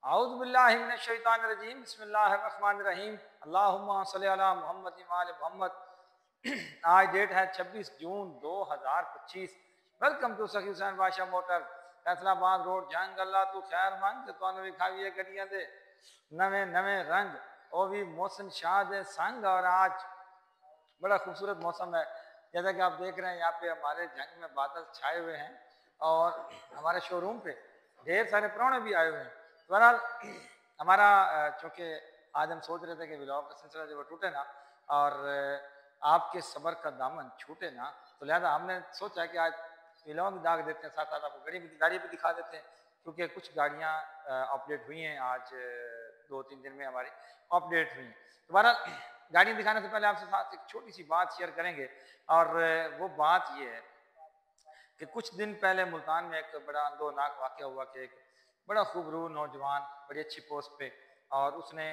औज़ु बिल्लाहि मिनश शैतानिर रजीम बिस्मिल्लाहिर रहमानिर रहीम अल्लाहुम्मा सल्लि अला मुहम्मद व आले मोहम्मद। आज डेट है 26 जून 2025। वेलकम टू सखी हुसैन बादशाह मोटर फैसलाबाद रोड जंग। अल्लाह तू खैर मंग ते तुहानू विखावीए गड्डियां दे नवे नवे रंग वो भी मौसम शाह दे संग। और आज बड़ा खूबसूरत मौसम है, जैसा कि आप देख रहे हैं यहाँ पे हमारे जंग में बादल छाए हुए हैं और हमारे शोरूम पे ढेर सारे प्राणे भी आए हुए हैं। बहरहाल हमारा चूँकि आज हम सोच रहे थे कि व्लॉग का सिलसिला जो टूटे ना और आपके सब्र का दामन छूटे ना, तो लिहाजा हमने सोचा कि आज व्लॉग दाग देते हैं, साथ साथ आपको गाड़ी भी दिखा देते हैं, क्योंकि कुछ गाड़ियाँ अपडेट हुई हैं आज 2-3 दिन में हमारी अपडेट हुई हैं। तो बहरहाल गाड़ी दिखाने से पहले आपसे साथ एक छोटी सी बात शेयर करेंगे और वो बात ये है कि कुछ दिन पहले मुल्तान में एक बड़ा अंदोनाक वाक़या हुआ कि एक बड़ा खूबरू नौजवान बड़ी अच्छी पोस्ट पे और उसने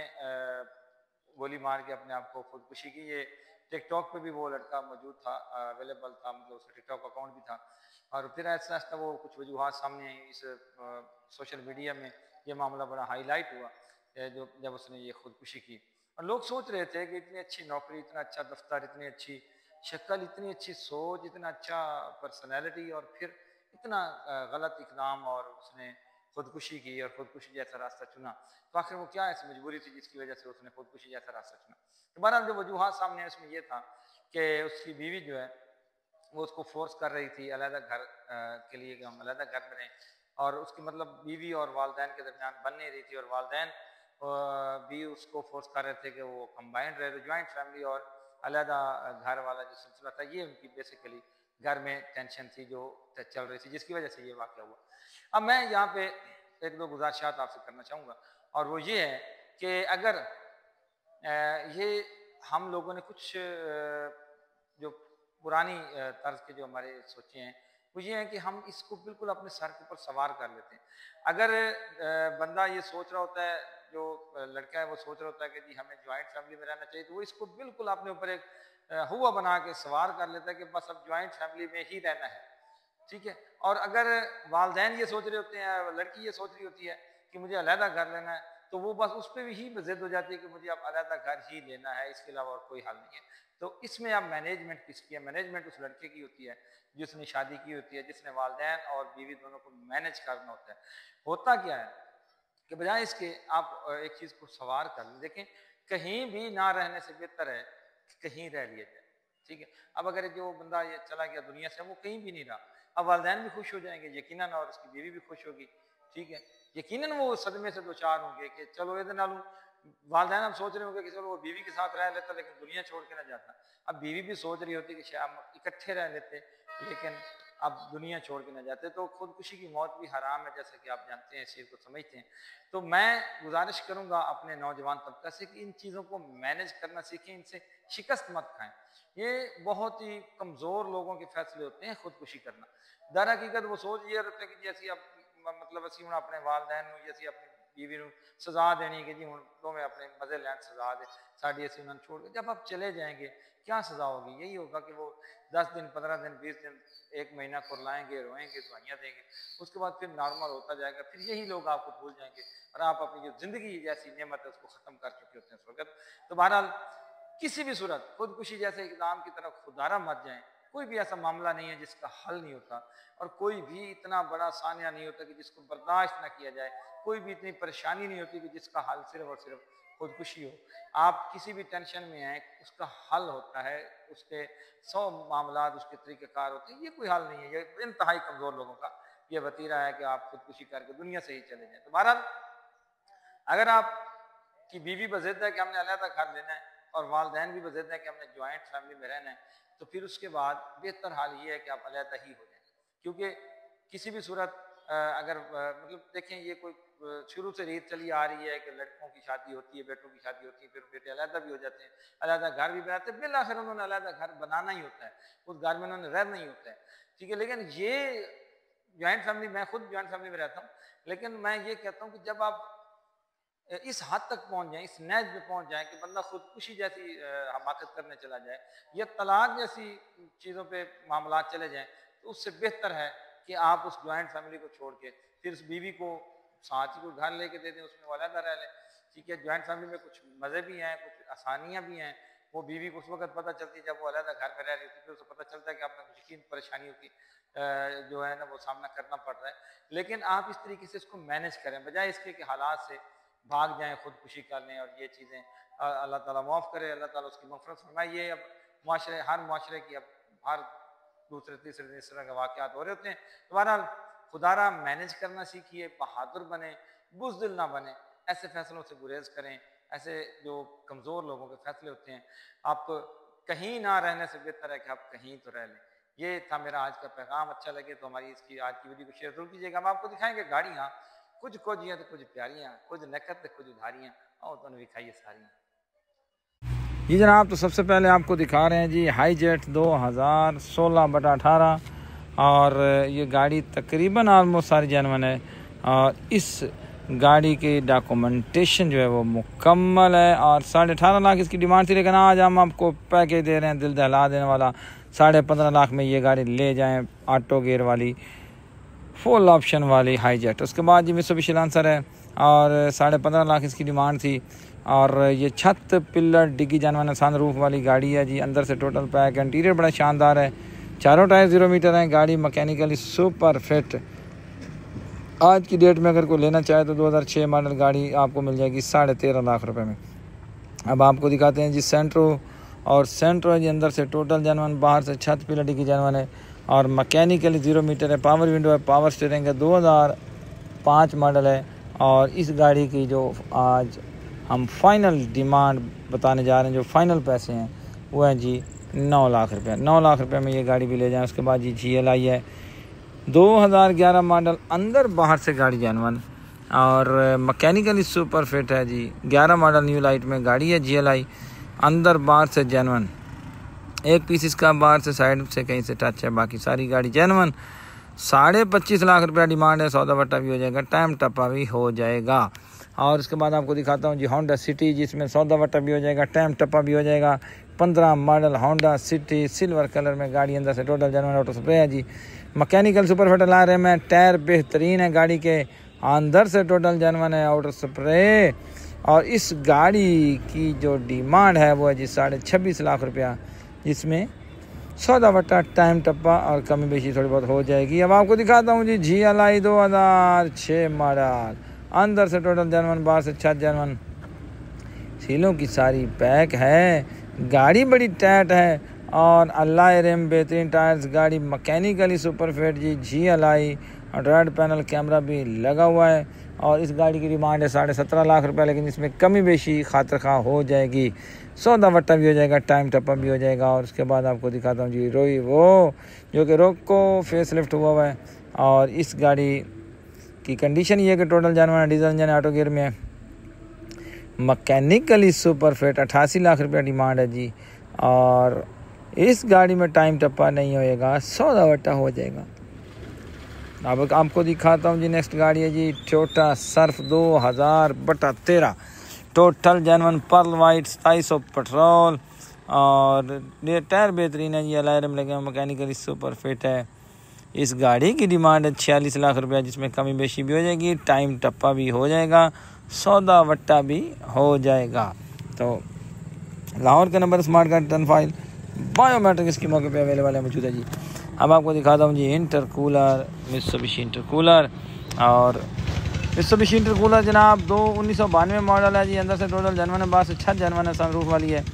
गोली मार के अपने आप को खुदकुशी की। ये टिकटॉक पे भी वो लड़का मौजूद था, अवेलेबल था, मतलब उसका टिकटॉक अकाउंट भी था। और फिर ऐसा ऐसा वो कुछ वजूहत सामने आई इस सोशल मीडिया में, ये मामला बड़ा हाईलाइट हुआ जो जब उसने ये खुदकुशी की। और लोग सोच रहे थे कि इतनी अच्छी नौकरी, इतना अच्छा दफ्तर, इतनी अच्छी शक्ल, इतनी अच्छी सोच, इतना अच्छा पर्सनैलिटी और फिर इतना गलत इकदाम और उसने खुदकुशी की और खुदकुशी जैसा रास्ता चुना। तो आखिर वो क्या ऐसी मजबूरी थी जिसकी वजह से उसने खुदकुशी जैसा रास्ता चुना। तो बहरहाल जो वजूहत सामने है उसमें यह था कि उसकी बीवी जो है वो उसको फोर्स कर रही थी अलहदा घर के लिए कि हम अलहदा घर में रहें, और उसकी मतलब बीवी और वालदैन के दरमियान बन नहीं रही थी, और वालदैन भी उसको फोर्स कर रहे थे कि वो कंबाइंड रहे, जॉइंट फैमिली और अलहदा घर वाला जो सिलसिला था, ये उनकी बेसिकली घर में टेंशन थी जो चल रही थी, जिसकी वजह से ये वाक़या हुआ। अब मैं यहाँ पे एक दो गुजारिशात आपसे करना चाहूँगा, और वो ये है कि अगर ये हम लोगों ने कुछ जो पुरानी तर्ज के जो हमारे सोचे हैं वो ये है कि हम इसको बिल्कुल अपने सर के ऊपर सवार कर लेते हैं। अगर बंदा ये सोच रहा होता है, जो लड़का है वो सोच रहा होता है कि जी हमें ज्वाइंट फैमिली में रहना चाहिए, तो वो इसको बिल्कुल अपने ऊपर एक हुआ बना के सवार कर लेता है कि बस अब ज्वाइंट फैमिली में ही रहना है, ठीक है। और अगर वालदैन ये सोच रहे होते हैं, लड़की ये सोच रही होती है कि मुझे अलहदा घर लेना है, तो वो बस उस पर ही जिद हो जाती है कि मुझे अब अलहदा घर ही लेना है, इसके अलावा और कोई हल नहीं है। तो इसमें अब मैनेजमेंट किसकी है? मैनेजमेंट उस लड़के की होती है जिसने शादी की होती है, जिसने वालदैन और बीवी दोनों को मैनेज करना होता है। होता क्या है कि बजाय इसके आप एक चीज़ को सवार कर लें, देखें कहीं भी ना रहने से बेहतर है कि कहीं रह लिया जाए, ठीक है। अब अगर जो बंदा ये चला गया दुनिया से, वो कहीं भी नहीं रहा, अब वालदैन भी खुश हो जाएंगे यकीनन, और उसकी बीवी भी खुश होगी, ठीक है। यकीनन वो सदमे से दो चार होंगे कि चलो ये नालू वालदैन अब सोच रहे होंगे कि चलो वो बीवी के साथ रह लेता लेकिन दुनिया छोड़ के ना जाता। अब बीवी भी सोच रही होती कि शायद हम इकट्ठे रह लेते लेकिन अब दुनिया छोड़ के ना जाते। तो खुदकुशी की मौत भी हराम है, जैसे कि आप जानते हैं, इस चीज़ को समझते हैं। तो मैं गुजारिश करूंगा अपने नौजवान तबका से कि इन चीज़ों को मैनेज करना सीखें, इनसे शिकस्त मत खाएं। ये बहुत ही कमज़ोर लोगों के फैसले होते हैं खुदकुशी करना। दर हकीकत वो सोच ये रखते हैं कि जैसी अब मतलब असी हूँ अपने वालदैन जैसी अपनी बीवी को सजा देनी कि जी हूँ तुम्हें अपने मजे लैन सजा दे, साड़ी असी उन्होंने छोड़ के जब आप चले जाएंगे क्या सजा होगी? यही होगा कि वो 10 दिन 15 दिन 20 दिन 1 महीना कुरलाएंगे, रोएंगे, दवाइयाँ देंगे, उसके बाद फिर नॉर्मल होता जाएगा, फिर यही लोग आपको भूल जाएंगे और आप अपनी जो जिंदगी जैसी नेमत है उसको ख़त्म कर चुके होते हैं इस वक्त। तो बहरहाल किसी भी सूरत खुदकुशी जैसे इकदाम की तरफ खुदारा मत जाएं। कोई भी ऐसा मामला नहीं है जिसका हल नहीं होता, और कोई भी इतना बड़ा सानिया नहीं होता कि जिसको बर्दाश्त ना किया जाए। कोई भी इतनी परेशानी नहीं होती कि जिसका हल सिर्फ और सिर्फ खुदकुशी हो। आप किसी भी टेंशन में आए उसका हल होता है, उसके 100 मामला उसके तरीक़ेकार होते हैं। ये कोई हल नहीं है, ये इंतहाई कमज़ोर लोगों का ये वतीरा है कि आप खुदकुशी करके दुनिया से ही चले जाएं। तो बहरहाल अगर आपकी बीवी बज़िद है कि हमने अलहदा घर लेना है और वालदैन भी बज़िद है कि हमने ज्वाइंट फैमिली में रहना है, तो फिर उसके बाद बेहतर हाल ये है कि आप अलहदा ही हो जाएं। क्योंकि किसी भी सूरत अगर मतलब देखें, ये कोई शुरू से रीत चली आ रही है कि लड़कों की शादी होती है, बेटों की शादी होती है, फिर बेटे अलहदा भी हो जाते हैं, अलहदा घर भी बनाते हैं, बिल आखिर उन्होंने अलहदा घर बनाना ही होता है, उस घर में उन्होंने रहना ही होता है, ठीक है। लेकिन ये ज्वाइंट फैमिली, मैं खुद ज्वाइंट फैमिली में रहता हूँ, लेकिन मैं ये कहता हूँ कि जब आप इस हद तक पहुंच जाए, इस नैज पे पहुंच जाए कि बंदा खुदकुशी जैसी हमाकत करने चला जाए या तलाक जैसी चीज़ों पे मामला चले जाएं, तो उससे बेहतर है कि आप उस ज्वाइंट फैमिली को छोड़ के फिर उस बीवी को साथ ही कोई घर लेके दे दें, उसमें वो अलग रह लें, ठीक है। जॉइंट फैमिली में कुछ मज़े भी हैं, कुछ आसानियाँ भी हैं। वो बीवी को उस वक्त पता चलती है जब वो अलग घर में रह रही होती है, फिर उसको पता चलता है कि आपने कुछ यकीन परेशानियों की जो है ना वो सामना करना पड़ रहा है। लेकिन आप इस तरीके से इसको मैनेज करें, बजाय इसके कि हालात से भाग जाएं, खुदकुशी कर लें और ये चीज़ें अल्लाह ताला माफ़ करे, अल्लाह ताला उसकी मग़फ़िरत फरमाए। ये अब माशरे, हर माशरे की अब हर दूसरे तीसरे इस तरह के वाक़यात हो रहे होते हैं। तो बहरहाल खुदारा मैनेज करना सीखिए, बहादुर बने, बुज़दिल ना बने, ऐसे फैसलों से गुरेज करें। ऐसे जो कमज़ोर लोगों के फैसले होते हैं, आप कहीं ना रहने से बेहतर है कि आप कहीं तो रह लें। ये था मेरा आज का पैगाम। अच्छा लगे तो हमारी इसकी आज की वीडियो को शेयर जरूर कीजिएगा। हम आपको दिखाएंगे गाड़ियाँ, कुछ खोजियाँ तो कुछ प्यारियाँ, कुछ नकद तो कुछ उधारियाँ, और तो दिखाइए सारियाँ। जी जनाब, तो सबसे पहले आपको दिखा रहे हैं जी हाईजेट 2016/18, और ये गाड़ी तकरीबन आलमोस्ट सारी जेन्युइन है, और इस गाड़ी की डॉक्यूमेंटेशन जो है वो मुकम्मल है, और 18.5 लाख इसकी डिमांड थी। लेकिन आज हम आपको पैकेज दे रहे हैं दिल दहला देने वाला, 15.5 लाख में ये गाड़ी ले जाएं, ऑटो गियर वाली फुल ऑप्शन वाली हाईजेट। उसके बाद जी मित्सुबिशी लांसर है, और 15.5 लाख इसकी डिमांड थी, और ये छत पिलर डिग्गी जानवर सन रूफ वाली गाड़ी है जी। अंदर से टोटल पैक, इंटीरियर बड़ा शानदार है, चारों टायर 0 मीटर हैं, गाड़ी मैकेनिकली सुपर फिट। आज की डेट में अगर कोई लेना चाहे तो 2006 मॉडल गाड़ी आपको मिल जाएगी 13.5 लाख रुपए में। अब आपको दिखाते हैं जी सेंट्रो, और सेंट्रो जी अंदर से टोटल जानवर, बाहर से छत पिलर डिग्गी जानवर है, और मैकेनिकली 0 मीटर है, पावर विंडो है, पावर स्टीयरिंग है, 2005 मॉडल है। और इस गाड़ी की जो आज हम फाइनल डिमांड बताने जा रहे हैं, जो फाइनल पैसे हैं वो हैं जी 9 लाख रुपये। 9 लाख रुपये में ये गाड़ी भी ले जाएं। उसके बाद जी GLI है 2011 मॉडल, अंदर बाहर से गाड़ी जेन्युइन, और मैकेनिकली सुपर फिट है जी। 11 मॉडल न्यू लाइट में गाड़ी है GLI, अंदर बाहर से जेन्युइन, एक पीस इसका बाहर से साइड से कहीं से टच है, बाकी सारी गाड़ी जेन्युइन। 25.5 लाख रुपया डिमांड है, सौदा वट्टा भी हो जाएगा, टाइम टप्पा भी हो जाएगा। और उसके बाद आपको दिखाता हूँ जी होंडा सिटी, जिसमें सौदा वट्टा भी हो जाएगा, टाइम टप्पा भी हो जाएगा। 15 model Honda city, silver colour में गाड़ी, अंदर से टोटल जेन्युइन ऑटो स्प्रे है जी। मैकेनिकल सुपर फिट ला रहे हैं, टायर बेहतरीन है गाड़ी के, अंदर से टोटल जेन्युइन है, ऑटो स्प्रे। और इस गाड़ी की जो डिमांड है वो है जी 26.5 लाख रुपया, जिसमें सौदा वट्टा, टाइम टप्पा और कमी बेशी थोड़ी बहुत हो जाएगी। अब आपको दिखाता हूँ जी GLI 2006 मॉडल, अंदर से टोटल जेन्युइन, बाहर से छत जेन्युइन, सीलों की सारी पैक है, गाड़ी बड़ी टाइट है, और अल्लाह रेम बेहतरीन टायर्स, गाड़ी मैकेनिकली सुपर फिट जी। GLI रेड पैनल कैमरा भी लगा हुआ है, और इस गाड़ी की डिमांड है 17.5 लाख रुपया, लेकिन इसमें कमी बेशी खातिर खा हो जाएगी, सौदा वट्टा भी हो जाएगा, टाइम टप्पा भी हो जाएगा। और उसके बाद आपको दिखाता हूँ जी रोई वो, जो कि रोको फेस लिफ्ट हुआ हुआ है, और इस गाड़ी की कंडीशन ये है कि टोटल जानवर डीजल इंजन ऑटो गियर में है, मैकेनिकली सुपर फिट, 88 लाख रुपया डिमांड है जी। और इस गाड़ी में टाइम टप्पा नहीं होएगा, सौदा वट्टा हो जाएगा। अब आपको दिखाता हूँ जी नेक्स्ट गाड़ी है जी Toyota Surf 2000/13, total genuine pearl white, 2700 petrol, और ये टायर बेहतरीन है जी, अलार्म लगे, मैकेनिकली सुपर फिट है। इस गाड़ी की डिमांड है 46 लाख रुपया, जिसमें कमी बेशी भी हो जाएगी, टाइम टप्पा भी हो जाएगा, सौदा वट्टा भी हो जाएगा। तो लाहौर का number smart card 10 file biometric इसके मौके पे अवेलेबल है, मौजूद है जी। अब आपको दिखाता हूँ जी इंटरकूलर, मित्सुबिशी इंटरकूलर, और मित्सुबिशी इंटरकूलर जनाब 1992 मॉडल है जी। अंदर से टोटल जेन्युइन है, बाहर से छत जेन्युइन है, सनरूफ वाली है,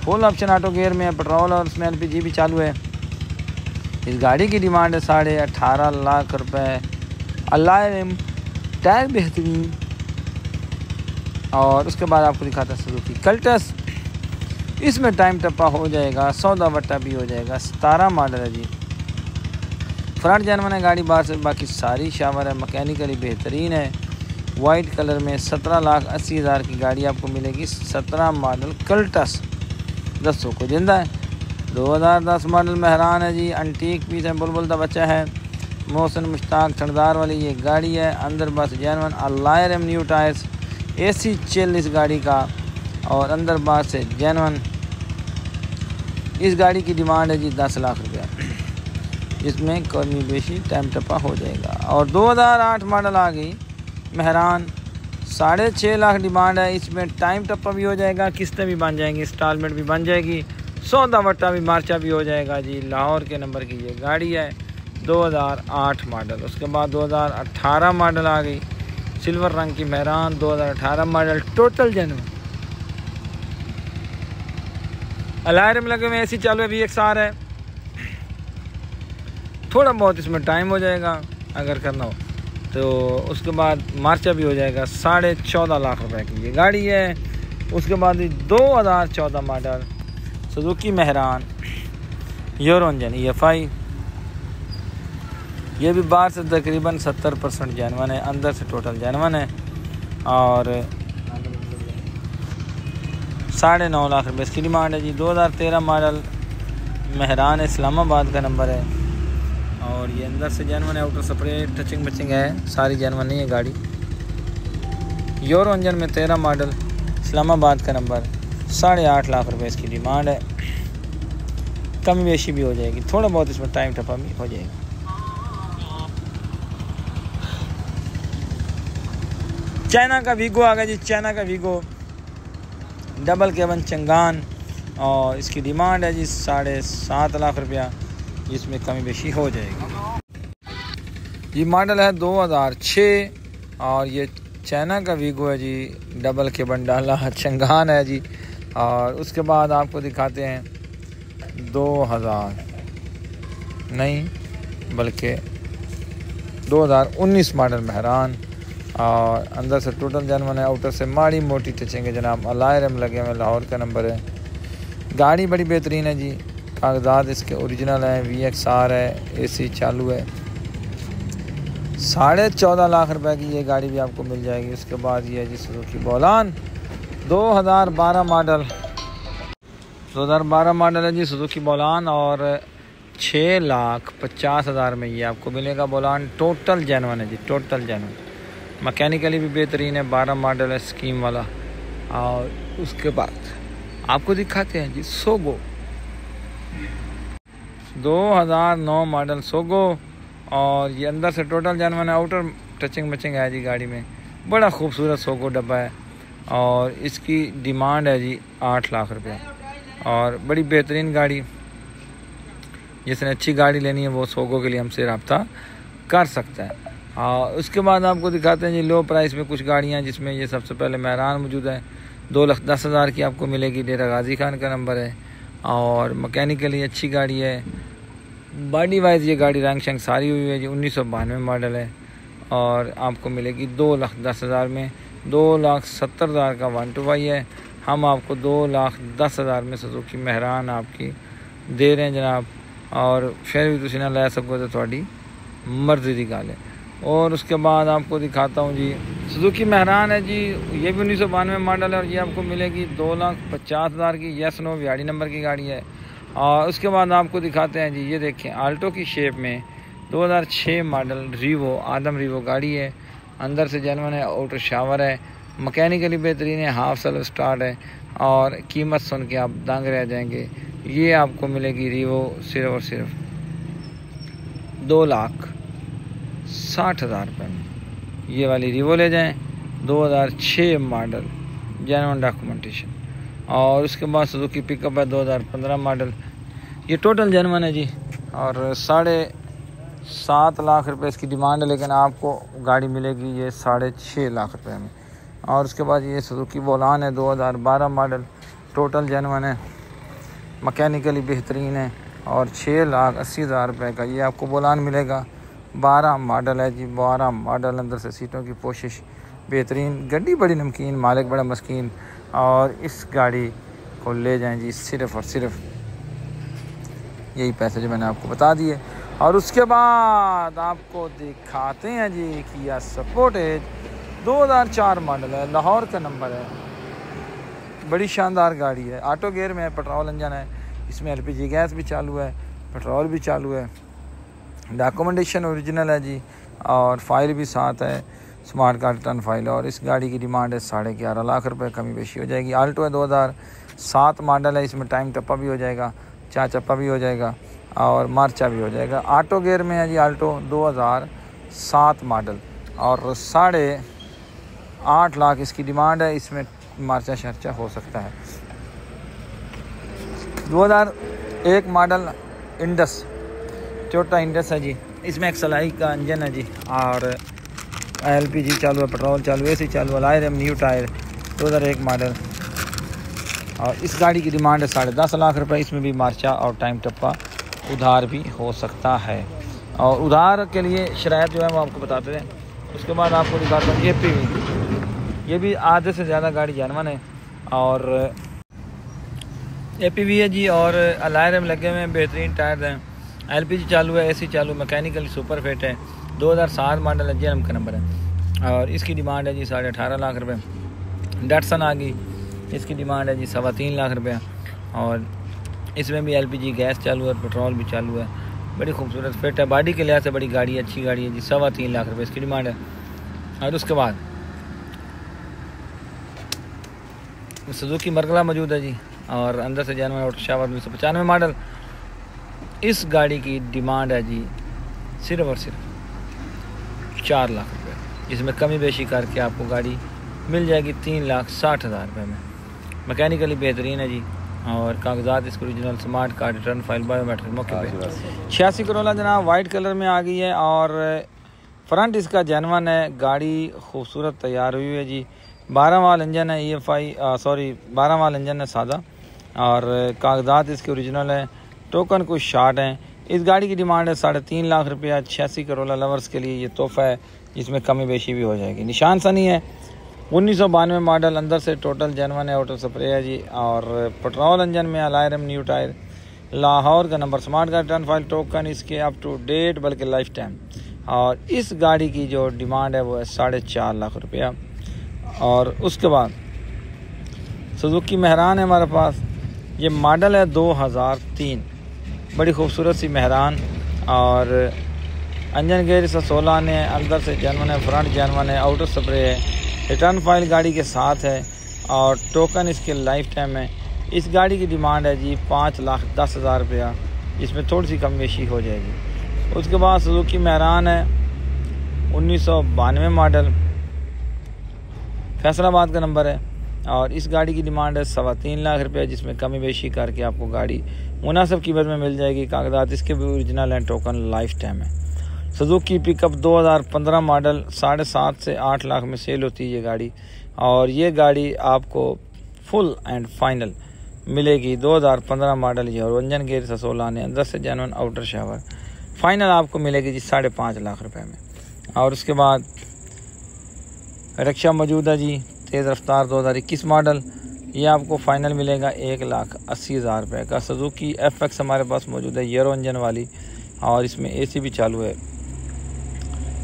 फुल ऑप्शन ऑटो गियर में है, पेट्रोल और उसमें LPG भी चालू है। इस गाड़ी की डिमांड है 18.5 लाख रुपए, अलार्म, टायर बेहतरीन। और उसके बाद आपको दिखाता है सुजुकी कल्टस, इसमें टाइम टप्पा हो जाएगा, सौदा वट्टा भी हो जाएगा, 17 मॉडल है जी। फ्रंट जेन्युइन है गाड़ी, बाहर से बाकी सारी शावर है, मैकेनिकली बेहतरीन है, वाइट कलर में 17,80,000 की गाड़ी आपको मिलेगी। 17 मॉडल कल्टस 10 को जिंदा है, 2010 मॉडल मेहरान है जी, अंटीक पीस है, बुलबुल का बच्चा है, मोहसिन मुश्ताक ठंडदार वाली ये गाड़ी है। अंदर बस genuine, alarm new tyres, AC chill इस गाड़ी का, और अंदर बाहर से जेन्युइन। इस गाड़ी की डिमांड है जी 10 लाख रुपया, जिसमें कमी बेशी टाइम टप्पा हो जाएगा। और 2008 मॉडल आ गई मेहरान 6.5 लाख डिमांड है। इसमें टाइम टप्पा भी हो जाएगा, किस्तें भी बन जाएंगी, इंस्टॉलमेंट भी बन जाएगी, सौदा वट्टा भी मार्चा भी हो जाएगा जी। लाहौर के नंबर की ये गाड़ी है, 2008 मॉडल। उसके बाद 2018 मॉडल आ गई, सिल्वर रंग की Mehran, 2018 model, total genuine. Alarm लगे हुए, ऐसी चालू है, VXR है। थोड़ा बहुत इसमें टाइम हो जाएगा अगर करना हो तो। उसके बाद मार्चा भी हो जाएगा। 14.5 लाख रुपए की ये गाड़ी है। उसके बाद 2014 model Suzuki Mehran, euro engine EFI। ये भी बाहर से तकरीबन 70% जेन्युइन है, अंदर से टोटल जेन्युइन है। और 9.5 लाख रुपये इसकी डिमांड है जी। 2013 मॉडल मेहरान, इस्लामाबाद का नंबर है। और ये अंदर से जेन्युइन है, आउटर स्प्रे टचिंग बचिंग है, सारी जेन्युइन नहीं है गाड़ी। यूरो इंजन में 13 मॉडल, इस्लामाबाद का नंबर, 8.5 लाख रुपये इसकी डिमांड है। कमी बेशी भी हो जाएगी, थोड़ा बहुत इसमें टाइम टपा भी हो जाएगा। चाइना का वीगो आ गया जी, चाइना का वीगो डबल केबन चंगान, और इसकी डिमांड है जी 7.5 लाख रुपया, जिसमें कमी बेशी हो जाएगी। ये मॉडल है 2006 और ये चाइना का वीगो है जी, डबल केबन डाला चंगान है जी। और उसके बाद आपको दिखाते हैं 2000 नहीं बल्कि 2019 मॉडल मेहरान, और अंदर से टोटल जेन्युइन है, आउटर से माड़ी मोटी टचिंग है जनाब। अलार्म लगे हुए, लाहौर का नंबर है। गाड़ी बड़ी बेहतरीन है जी, कागजात इसके ओरिजिनल हैं, VXR है, AC चालू है। 14.5 लाख रुपए की ये गाड़ी भी आपको मिल जाएगी। उसके बाद ये है जी सुजुकी बोलान, 2012 मॉडल, 2012 मॉडल है जी सुजुकी बोलान, और 6,50,000 में ये आपको मिलेगा बोलान। टोटल जेन्युइन है जी, टोटल जेन्युइन, मैकेनिकली भी बेहतरीन है, 12 मॉडल है स्कीम वाला। और उसके बाद आपको दिखाते हैं जी सोगो, 2009 मॉडल सोगो, और ये अंदर से टोटल जेन्युइन है, आउटर टचिंग मचिंग है जी गाड़ी में। बड़ा खूबसूरत सोगो डब्बा है, और इसकी डिमांड है जी 8 लाख रुपये। और बड़ी बेहतरीन गाड़ी, जिसने अच्छी गाड़ी लेनी है वो सोगो के लिए हमसे रब्ता कर सकता है। उसके बाद आपको दिखाते हैं जी लो प्राइस में कुछ गाड़ियाँ, जिसमें ये सबसे पहले मेहरान मौजूद है, 2,10,000 की आपको मिलेगी। डेरा गाजी खान का नंबर है, और मैकेनिकली अच्छी गाड़ी है। बॉडी वाइज ये गाड़ी रंग शंग सारी हुई है जी, 1992 मॉडल है, और आपको मिलेगी 2,10,000 में। 2,70,000 का 125 है। हम आपको 2,10,000 में सुजुकी मेहरान आपकी दे रहे हैं जनाब, और फिर भी तुम ना लै सको तो थोड़ी मर्जी की गल है। और उसके बाद आपको दिखाता हूँ जी सुजुकी मेहरान है जी, ये भी 1992 मॉडल है, और ये आपको मिलेगी 2,50,000 की। यस नो वियाड़ी नंबर की गाड़ी है। और उसके बाद आपको दिखाते हैं जी, ये देखें आल्टो की शेप में 2006 मॉडल रीवो, आदम रीवो गाड़ी है। अंदर से जेन्युइन है, आउटर शावर है, मैकेनिकली बेहतरीन है, हाफ सेल्फ स्टार्ट है, और कीमत सुन के आप दंग रह जाएंगे। ये आपको मिलेगी रीवो सिर्फ और सिर्फ 2,60,000 रुपये में। ये वाली रीवो ले जाएं, 2006 मॉडल, जेन्युइन डॉक्यूमेंटेशन। और उसके बाद सुजुकी पिकअप है 2015 मॉडल, ये टोटल जेन्युइन है जी। और 7.5 लाख रुपये इसकी डिमांड है, लेकिन आपको गाड़ी मिलेगी ये 6.5 लाख रुपये में। और उसके बाद ये सुजुकी बोलान है 2012 मॉडल, टोटल जेन्युइन है, मैकेनिकली बेहतरीन है, और 6,80,000 रुपये का ये आपको बोलान मिलेगा। 12 मॉडल है जी, 12 मॉडल। अंदर से सीटों की पोशिश बेहतरीन, गड्डी बड़ी नमकीन, मालिक बड़ा मस्कीन। और इस गाड़ी को ले जाएं जी सिर्फ़ और सिर्फ यही पैसे जो मैंने आपको बता दिए। और उसके बाद आपको दिखाते हैं जी किया स्पोर्टेज, 2004 मॉडल है, लाहौर का नंबर है, बड़ी शानदार गाड़ी है, ऑटो गियर में है, पेट्रोल इंजन है, इसमें LPG गैस भी चालू है, पेट्रोल भी चालू है, डॉक्यूमेंटेशन ओरिजिनल है जी, और फाइल भी साथ है, स्मार्ट कार्ड टर्न फाइल। और इस गाड़ी की डिमांड है 11.5 लाख रुपए, कमी बेशी हो जाएगी। आल्टो है 2007 मॉडल है, इसमें टाइम टप्पा भी हो जाएगा, चा चप्पा भी हो जाएगा, और मार्चा भी हो जाएगा। ऑटो गियर में है जी आल्टो, 2007 मॉडल, और 8 लाख इसकी डिमांड है। इसमें मार्चा शर्चा हो सकता है। 2001 मॉडल इंडस, टोयोटा इंडस है जी। इसमें एक सलाई का इंजन है जी और LPG चालू है, पेट्रोल चालू है, AC चालू है, लायर न्यू टायर, 2001 मॉडल। और इस गाड़ी की डिमांड है 10.5 लाख रुपए। इसमें भी मार्चा और टाइम टप्पा उधार भी हो सकता है। और उधार के लिए शरायत जो है वो आपको बताते हैं। उसके बाद आपको दिखाता हूँ APV। ये भी आधे से ज़्यादा गाड़ी जानवन है और APV है जी। और अलायर में लगे हुए हैं, बेहतरीन टायर हैं, LPG चालू है, AC चालू, मैकेनिकली सुपर फिट है, 2007 मॉडल है, JNM का नंबर है। और इसकी डिमांड है जी 18.5 लाख रुपए। डटसन आ गई, इसकी डिमांड है जी 3.25 लाख रुपया। और इसमें भी LPG गैस चालू है, पेट्रोल भी चालू है, बड़ी खूबसूरत फिट है, बॉडी के लिहाज से बड़ी गाड़ी है, अच्छी गाड़ी है जी। 3.25 लाख रुपये इसकी डिमांड है। और उसके बाद सुजुकी मरगला मौजूद है जी। और अंदर से जानवर ऑटो शावर 1995 मॉडल। इस गाड़ी की डिमांड है जी सिर्फ और सिर्फ 4 लाख रुपये, जिसमें कमी बेशी करके आपको गाड़ी मिल जाएगी 3,60,000 रुपये में। मैकेनिकली बेहतरीन है जी। और कागजात इसको original, smart card, return file, biometric मौके पे। 86 करोला जनाब वाइट कलर में आ गई है और फ्रंट इसका जानवन है। गाड़ी खूबसूरत तैयार हुई है जी। 12 वाल इंजन है, 12 वाल इंजन है सादा। और कागजात इसके ओरिजिनल है, टोकन कुछ शार्ट हैं। इस गाड़ी की डिमांड है 3.5 लाख रुपया। 86 करोला लवर्स के लिए ये तोहफा है, जिसमें कमी बेशी भी हो जाएगी। निशान सनी है, 1992 मॉडल, अंदर से टोटल जेनवन है, ऑटो स्प्रे है जी। और पेट्रोल इंजन में अलायर न्यू टायर, लाहौर का नंबर, स्मार्ट का रिटर्न फाइल, टोकन इसके अप टू डेट बल्कि लाइफ टाइम। और इस गाड़ी की जो डिमांड है वो है 4.5 लाख रुपया। और उसके बाद सुजुकी मेहरान है हमारे पास। ये मॉडल है 2003, बड़ी खूबसूरत सी मेहरान। और इंजन गेयर इसका 16 ने, अंदर से जेनवन है, फ्रंट जेनवन है, आउटर स्प्रे है, रिटर्न फाइल गाड़ी के साथ है और टोकन इसके लाइफ टाइम है। इस गाड़ी की डिमांड है जी 5,10,000 रुपया, जिसमें थोड़ी सी कम बेशी हो जाएगी। उसके बाद सुजुकी मेहरान है, 1992 मॉडल, फैसलाबाद का नंबर है। और इस गाड़ी की डिमांड है 3.25 लाख रुपया, जिसमें कमी बेशी करके आपको गाड़ी मुनासिब कीमत में मिल जाएगी। कागजात इसके भी ओरिजिनल हैं, टोकन लाइफ टाइम है। सुजुकी पिकअप 2015 मॉडल, 7.5 से 8 लाख में सेल होती है ये गाड़ी। और ये गाड़ी आपको फुल एंड फाइनल मिलेगी 2015 मॉडल ये। और इंजन गेयर 16 ने, अंदर से जेन्युइन, आउटर शावर, फाइनल आपको मिलेगी जी 5.5 लाख रुपए में। और उसके बाद रिक्शा मौजूद है जी, तेज़ रफ्तार 2021 मॉडल, ये आपको फाइनल मिलेगा 1,80,000 रुपये का। सुजुकी FX हमारे पास मौजूद है, यूरो इंजन वाली, और इसमें AC भी चालू है।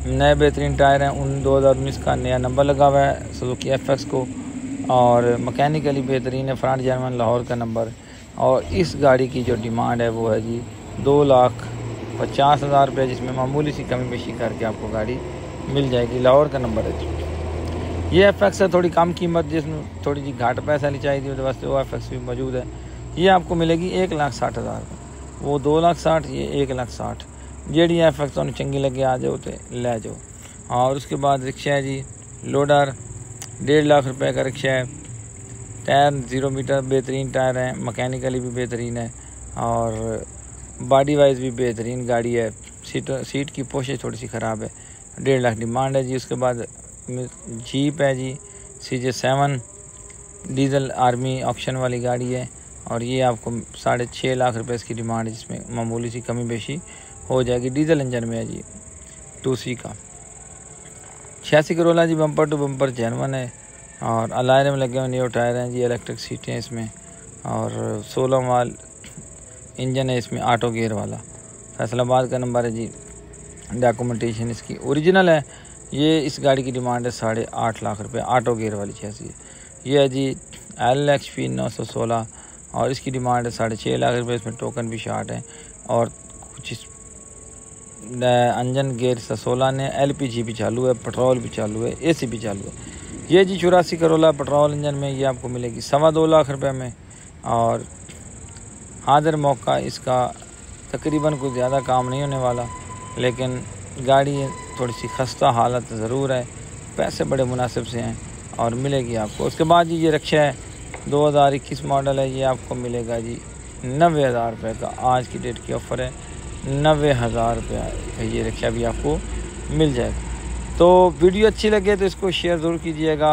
नए बेहतरीन टायर हैं, 2019 का नया नंबर लगा हुआ है सुजुकी FX को। और मैकेनिकली बेहतरीन है, फ्रंट जर्मन, लाहौर का नंबर। और इस गाड़ी की जो डिमांड है वो है जी 2,50,000 रुपये, जिसमें मामूली सी कमी बेशी करके आपको गाड़ी मिल जाएगी। लाहौर का नंबर है जी। ये FX है, थोड़ी कम कीमत, जिसमें थोड़ी जी घाट पैसा नहीं चाहिए उसके वास्ते वो FX भी मौजूद है। ये आपको मिलेगी 1,60,000 रुपये, वो 2,60,000, ये 1,60,000। जेडी FX तो चंगी लगे आ जाओ तो ले जाओ। और उसके बाद रिक्शा है जी, लोडर 1.5 लाख रुपए का रिक्शा है। टायर 0 मीटर बेहतरीन टायर है, मैकेनिकली भी बेहतरीन है और बॉडी वाइज भी बेहतरीन गाड़ी है। सीट की पोशेज थोड़ी सी ख़राब है, 1.5 लाख डिमांड है जी। उसके बाद जीप है जी, CJ7 डीजल आर्मी ऑप्शन वाली गाड़ी है और ये आपको 6.5 लाख रुपए इसकी डिमांड है, जिसमें मामूली सी कमी बेशी हो जाएगी। डीजल इंजन में है जी, 2C का। 86 करोला जी, बम्पर टू बम्पर जेनवन है और अलायर में लगे हुए न्यू टायर हैं जी, इलेक्ट्रिक सीटें हैं इसमें और 16 वाल इंजन है इसमें, ऑटो गियर वाला। फैसलाबाद का नंबर है जी। डॉक्यूमेंटेशन इसकी ओरिजिनल है। ये इस गाड़ी की डिमांड है 8.5 लाख रुपए, ऑटो गियर वाली चैसी है। ये है जी LXP 916 और इसकी डिमांड है 6.5 लाख रुपए। इसमें टोकन भी शार्ट है और कुछ इंजन गेयर 16 ने, LPG भी चालू है, पेट्रोल भी चालू है, AC भी चालू है। ये जी 84 करोला पेट्रोल इंजन में, ये आपको मिलेगी 2.25 लाख रुपए में। और हाजिर मौका इसका तकरीबन कुछ ज़्यादा काम नहीं होने वाला, लेकिन गाड़ी थोड़ी सी खस्ता हालत ज़रूर है, पैसे बड़े मुनासिब से हैं। और मिलेगी आपको। उसके बाद जी ये रिक्शा है 2021 मॉडल है, ये आपको मिलेगा जी 90,000 रुपये का। आज की डेट की ऑफ़र है, 90,000 रुपये का ये रिक्शा भी आपको मिल जाएगा। तो वीडियो अच्छी लगे तो इसको शेयर ज़रूर कीजिएगा।